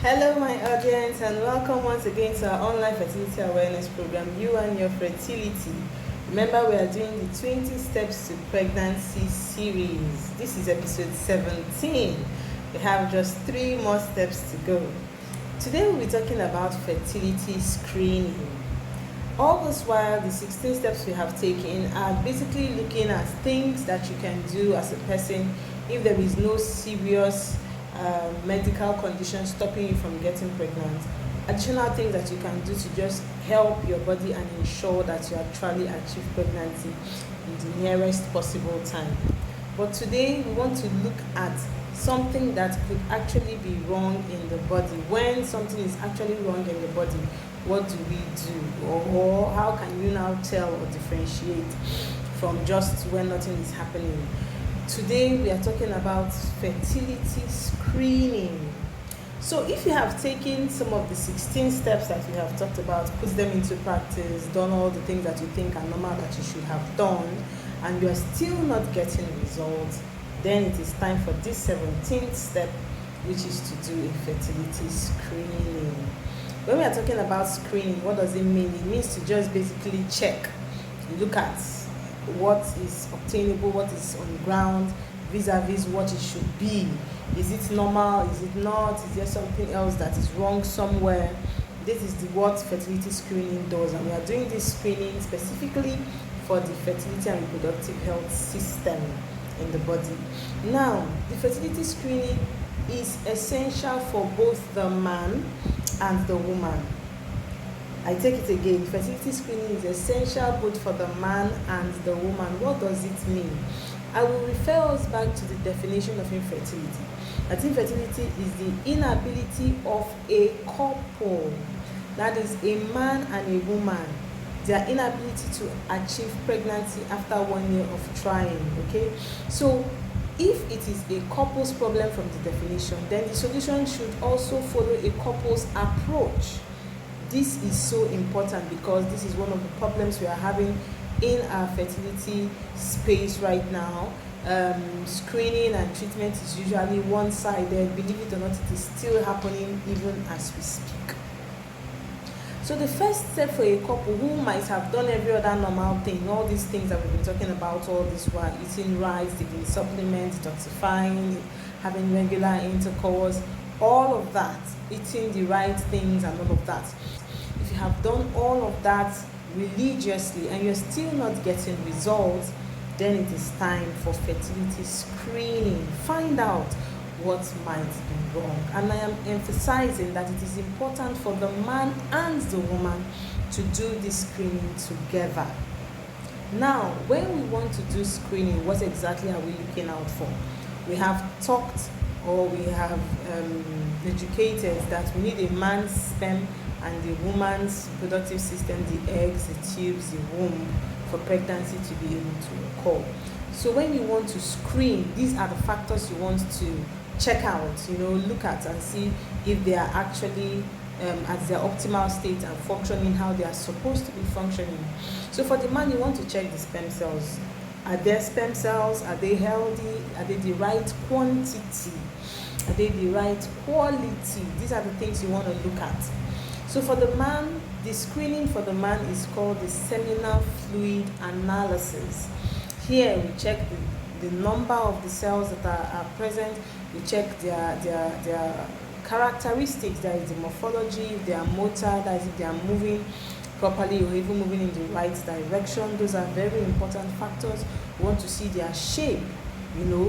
Hello, my audience, and welcome once again to our online fertility awareness program, You and Your Fertility. Remember, we are doing the 20 Steps to Pregnancy series. This is episode 17. We have just 3 more steps to go. Today, we'll be talking about fertility screening. All this while, the 16 steps we have taken are basically looking at things that you can do as a person if there is no serious medical condition stopping you from getting pregnant. Additional things that you can do to just help your body and ensure that you actually achieve pregnancy in the nearest possible time. But today we want to look at something that could actually be wrong in the body. When something is actually wrong in the body, what do we do? Or how can you now tell or differentiate from just when nothing is happening? Today we are talking about fertility screening. So if you have taken some of the 16 steps that we have talked about, put them into practice, done all the things that you think are normal that you should have done, and you are still not getting results, then it is time for this 17th step, which is to do a fertility screening. When we are talking about screening, what does it mean? It means to just basically check, look at what is obtainable, what is on ground, vis-a-vis what it should be. Is it normal? Is it not? Is there something else that is wrong somewhere? This is what fertility screening does, and we are doing this screening specifically for the fertility and reproductive health system in the body. Now, the fertility screening is essential for both the man and the woman. I take it again. Fertility screening is essential both for the man and the woman. What does it mean? I will refer us back to the definition of infertility. That infertility is the inability of a couple, that is a man and a woman, their inability to achieve pregnancy after 1 year of trying. Okay, so if it is a couple's problem from the definition, then the solution should also follow a couple's approach. This is so important because this is one of the problems we are having in our fertility space right now. Screening and treatment is usually one-sided. Believe it or not, it is still happening even as we speak. So the first step for a couple who might have done every other normal thing, all these things that we've been talking about all this while, eating rice, taking supplements, detoxifying, having regular intercourse, all of that, eating the right things and all of that. If you have done all of that religiously and you're still not getting results, then it is time for fertility screening. Find out what might be wrong. And I am emphasizing that it is important for the man and the woman to do this screening together. Now, when we want to do screening, what exactly are we looking out for? We have talked, or we have educated that we need a man's sperm and the woman's reproductive system, the eggs, the tubes, the womb, for pregnancy to be able to occur. So when you want to screen, these are the factors you want to check out, look at and see if they are actually at their optimal state and functioning how they are supposed to be functioning. So for the man, you want to check the sperm cells. Are there sperm cells? Are they healthy? Are they the right quantity? Are they the right quality? These are the things you want to look at. So for the man, the screening for the man is called the seminal fluid analysis. Here we check the number of the cells that are present. We check their characteristics. There is the morphology, if they are motor, that is if they are moving properly or even moving in the right direction. Those are very important factors. We want to see their shape,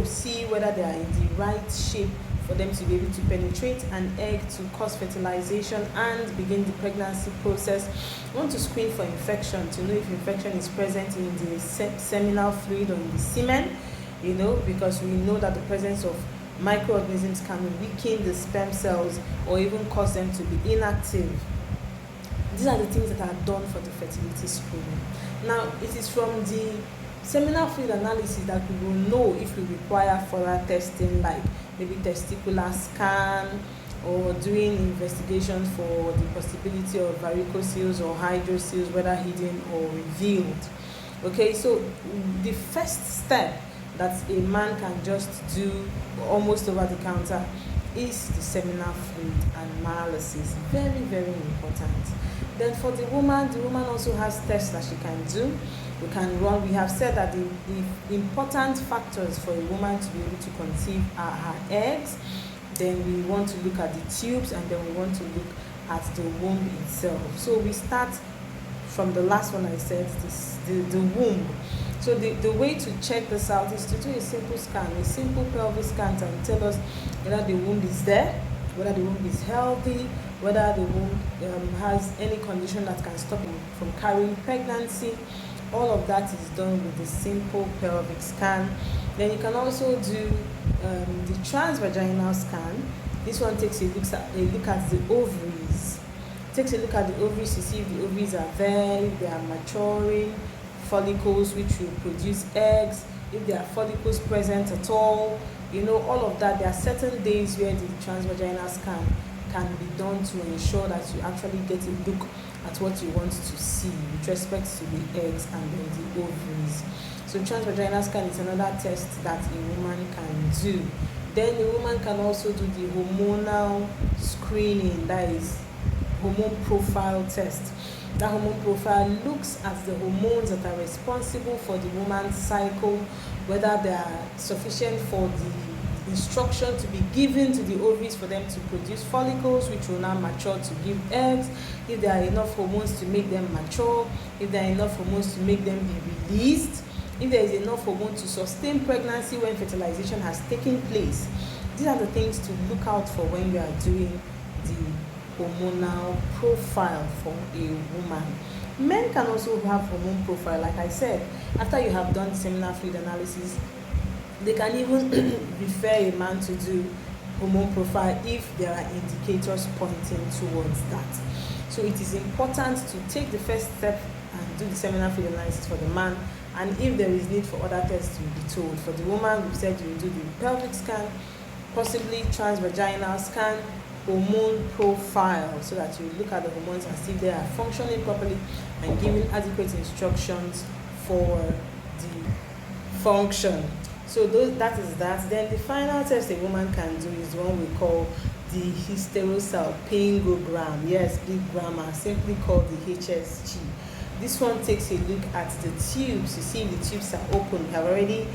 see whether they are in the right shape for them to be able to penetrate an egg to cause fertilization and begin the pregnancy process. We want to screen for infection to know if infection is present in the seminal fluid or in the semen, because we know that the presence of microorganisms can weaken the sperm cells or even cause them to be inactive. These are the things that are done for the fertility screening. Now, it is from the seminal fluid analysis that we will know if we require further testing, like maybe testicular scan or doing investigations for the possibility of varicocele or hydrocele, whether hidden or revealed. Okay, so the first step that a man can just do almost over the counter is the seminal fluid analysis. Very, very important. Then for the woman also has tests that she can do. We have said that the important factors for a woman to be able to conceive are her eggs. Then we want to look at the tubes, and then we want to look at the womb itself. So we start from the last one I said, the womb. So the way to check this out is to do a simple scan, a simple pelvic scan, and tell us whether the womb is there, whether the womb is healthy, whether the womb has any condition that can stop it from carrying pregnancy. All of that is done with the simple pelvic scan. Then you can also do the transvaginal scan. This one takes a look at the ovaries. Takes a look at the ovaries to see if the ovaries are there, if they are maturing, follicles which will produce eggs, if there are follicles present at all, all of that. There are certain days where the transvaginal scan can be done to ensure that you actually get a look at what you want to see with respect to the eggs and then the ovaries. So transvaginal scan is another test that a woman can do. Then a woman can also do the hormonal screening, that is hormone profile test. That hormone profile looks at the hormones that are responsible for the woman's cycle, whether they are sufficient for the instruction to be given to the ovaries for them to produce follicles, which will now mature to give eggs, if there are enough hormones to make them mature, if there are enough hormones to make them be released, if there is enough hormone to sustain pregnancy when fertilization has taken place. These are the things to look out for when you are doing the hormonal profile for a woman. Men can also have hormone profile. Like I said, after you have done seminal fluid analysis, they can even refer a man to do hormone profile if there are indicators pointing towards that. So it is important to take the first step and do the seminal fluid analysis for the man, and if there is need for other tests, you'll be told. For the woman, we said you will do the pelvic scan, possibly transvaginal scan, hormone profile, so that you look at the hormones and see if they are functioning properly and giving adequate instructions for the function. So that is that. Then the final test a woman can do is the one we call the hysterosalpingogram. Yes, big grammar, simply called the HSG. This one takes a look at the tubes to see if the tubes are open. We have already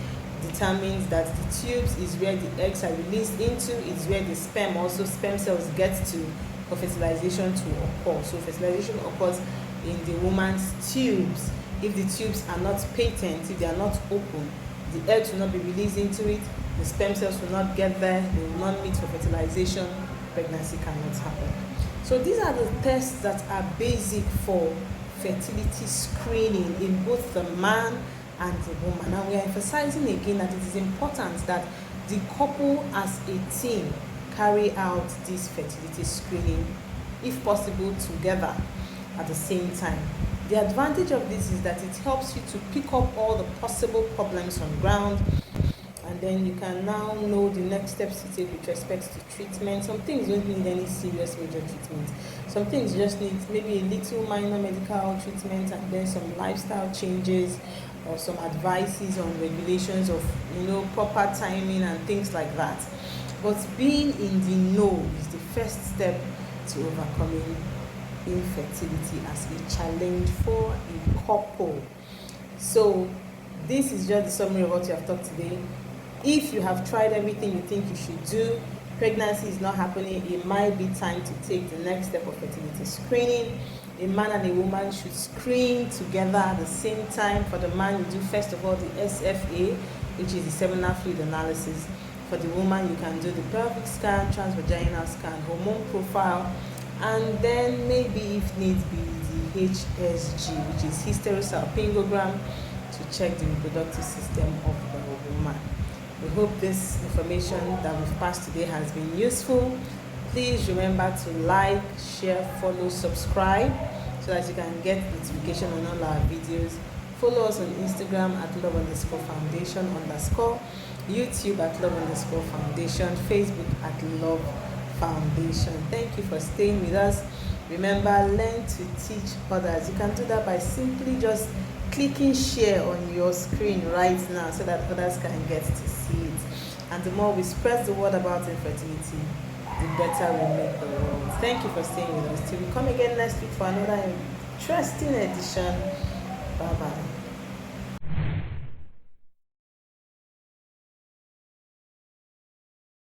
determined that the tubes is where the eggs are released into, it's where the sperm cells get to for fertilization to occur. So fertilization occurs in the woman's tubes. If the tubes are not patent, if they are not open, the eggs will not be released into it, the sperm cells will not get there, they will not meet for fertilization, pregnancy cannot happen. So these are the tests that are basic for fertility screening in both the man and the woman. And we are emphasizing again that it is important that the couple as a team carry out this fertility screening, if possible together at the same time. The advantage of this is that it helps you to pick up all the possible problems on ground, and then you can now know the next steps to take with respect to treatment. Some things don't need any serious major treatment. Some things just need maybe a little minor medical treatment, and then some lifestyle changes or some advices on regulations of proper timing and things like that. But being in the know is the first step to overcoming infertility as a challenge for a couple. So this is just the summary of what you have talked today. If you have tried everything you think you should do, pregnancy is not happening, it might be time to take the next step of fertility screening. A man and a woman should screen together at the same time. For the man, you do first of all the SFA, which is the seminal fluid analysis. For the woman, you can do the pelvic scan, transvaginal scan, hormone profile, and then maybe if need be the HSG, which is hysterosalpingogram, to check the reproductive system of the woman. We hope this information that we've passed today has been useful. Please remember to like, share, follow, subscribe, so that you can get notification on all our videos. Follow us on Instagram at love_foundation_, YouTube at love_foundation, Facebook at love foundation. Thank you for staying with us. Remember, learn to teach others. You can do that by simply just clicking share on your screen right now, so that others can get to see it. And the more we spread the word about infertility, the better we make the world. Thank you for staying with us. Till we come again next week for another interesting edition